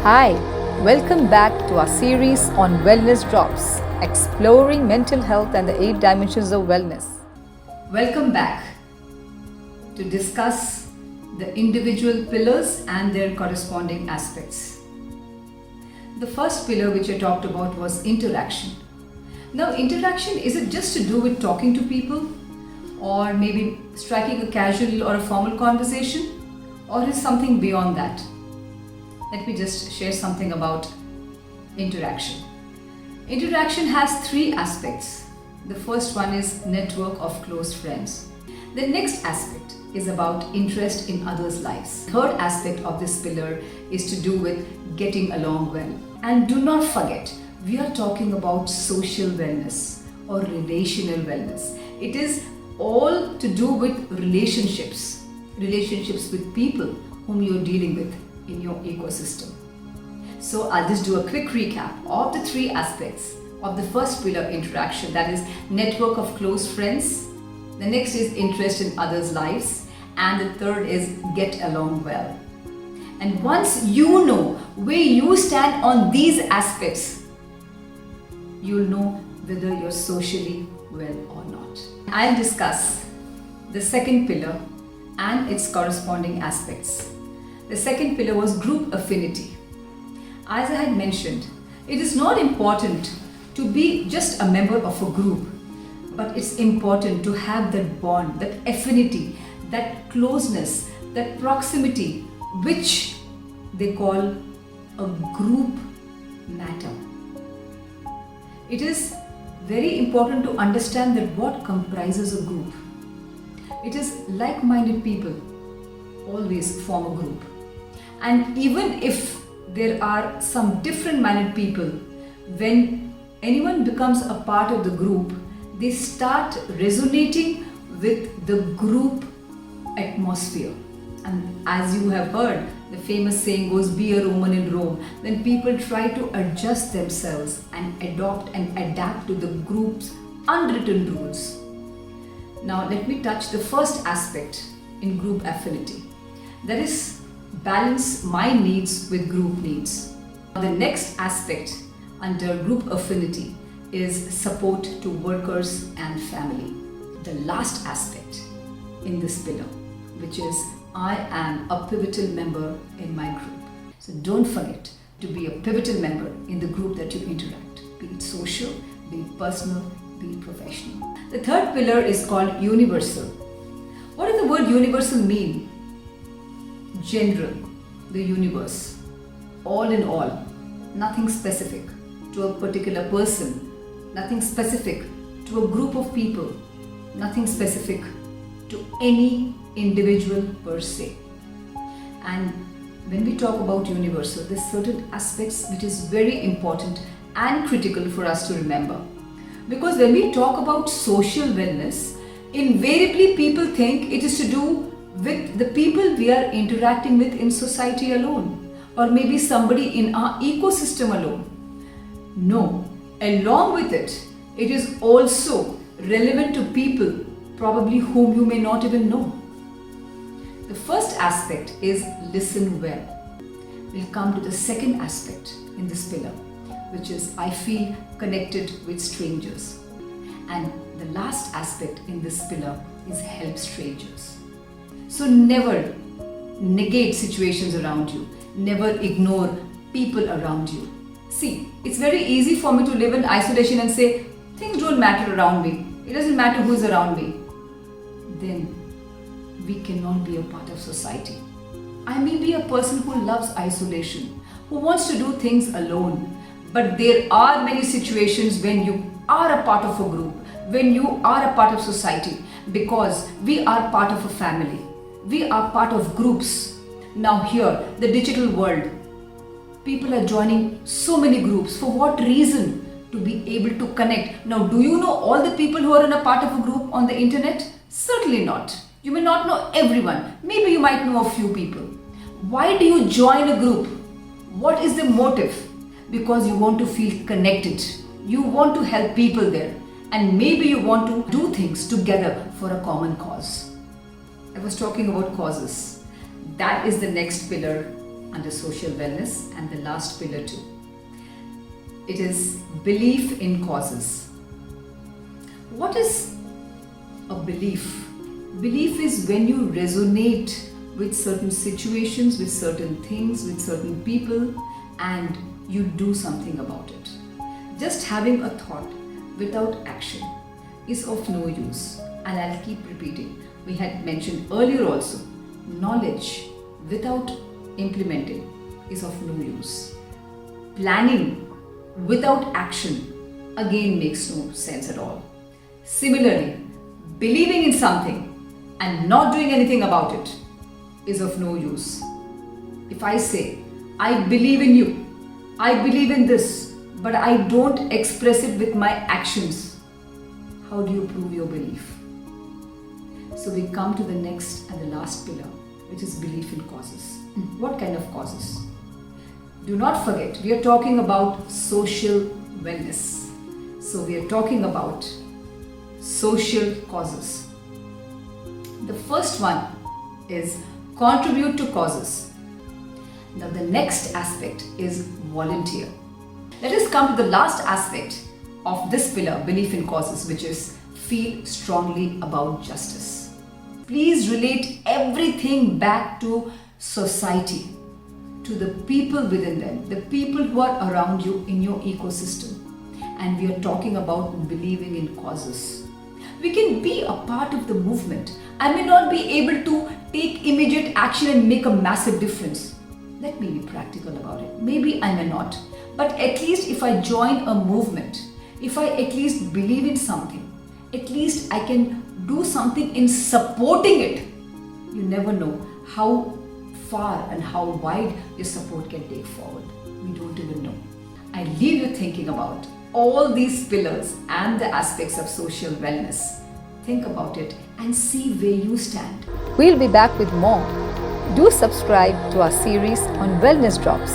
Hi, welcome back to our series on Wellness Drops, exploring mental health and the 8 dimensions of wellness. Welcome back to discuss the individual pillars and their corresponding aspects. The first pillar which I talked about was interaction. Now, interaction, is it just to do with talking to people, or maybe striking a casual or a formal conversation, or is something beyond that? Let me just share something about interaction. Interaction has 3 aspects. The first one is network of close friends. The next aspect is about interest in others' lives. The third aspect of this pillar is to do with getting along well. And do not forget, we are talking about social wellness or relational wellness. It is all to do with relationships with people whom you are dealing with in your ecosystem. So I'll just do a quick recap of the 3 aspects of the first pillar, interaction, that is network of close friends. The next is interest in others' lives, and the third is get along well. And once you know where you stand on these aspects, you'll know whether you're socially well or not. I'll discuss the second pillar and its corresponding aspects. The second pillar was group affinity. As I had mentioned, it is not important to be just a member of a group, but it's important to have that bond, that affinity, that closeness, that proximity, which they call a group matter. It is very important to understand that what comprises a group. It is like-minded people always form a group. And even if there are some different-minded people, when anyone becomes a part of the group, they start resonating with the group atmosphere. And as you have heard, the famous saying goes, be a Roman in Rome. When people try to adjust themselves and adopt and adapt to the group's unwritten rules. Now let me touch the first aspect in group affinity. That is, balance my needs with group needs. The next aspect under group affinity is support to workers and family. The last aspect in this pillar, which is I am a pivotal member in my group. So don't forget to be a pivotal member in the group that you interact, be it social, be it personal, be it professional. The third pillar is called universal. What does the word universal mean? General, the universe, all in all, nothing specific to a particular person, nothing specific to a group of people, nothing specific to any individual per se. And when we talk about universal, there's certain aspects which is very important and critical for us to remember. Because when we talk about social wellness, invariably people think it is to do with the people we are interacting with in society alone, or maybe somebody in our ecosystem alone. No, along with it, it is also relevant to people probably whom you may not even know. The first aspect is listen well. We'll come to the second aspect in this pillar, which is I feel connected with strangers. And the last aspect in this pillar is help strangers. So never negate situations around you. Never ignore people around you. See, it's very easy for me to live in isolation and say, things don't matter around me. It doesn't matter who's around me. Then we cannot be a part of society. I may be a person who loves isolation, who wants to do things alone. But there are many situations when you are a part of a group, when you are a part of society, because we are part of a family. We are part of groups. Now here, the digital world, people are joining so many groups. For what reason? To be able to connect. Now, do you know all the people who are in a part of a group on the internet? Certainly not. You may not know everyone. Maybe you might know a few people. Why do you join a group? What is the motive? Because you want to feel connected. You want to help people there. And maybe you want to do things together for a common cause. I was talking about causes. That is the next pillar under social wellness, and the last pillar too. It is belief in causes. What is a belief? Belief is when you resonate with certain situations, with certain things, with certain people, and you do something about it. Just having a thought without action is of no use, and I'll keep repeating. We had mentioned earlier also, knowledge without implementing is of no use. Planning without action again makes no sense at all. Similarly, believing in something and not doing anything about it is of no use. If I say, I believe in you, I believe in this, but I don't express it with my actions, how do you prove your belief? So we come to the next and the last pillar, which is belief in causes. What kind of causes? Do not forget, we are talking about social wellness. So we are talking about social causes. The first one is contribute to causes. Now the next aspect is volunteer. Let us come to the last aspect of this pillar, belief in causes, which is feel strongly about justice. Please relate everything back to society, to the people within them, the people who are around you in your ecosystem. And we are talking about believing in causes. We can be a part of the movement. I may not be able to take immediate action and make a massive difference. Let me be practical about it. Maybe I may not. But at least if I join a movement, if I at least believe in something, at least I can do something in supporting it. You never know how far and how wide your support can take forward. We don't even know. I leave you thinking about all these pillars and the aspects of social wellness. Think about it and see where you stand. We'll be back with more. Do subscribe to our series on Wellness Drops.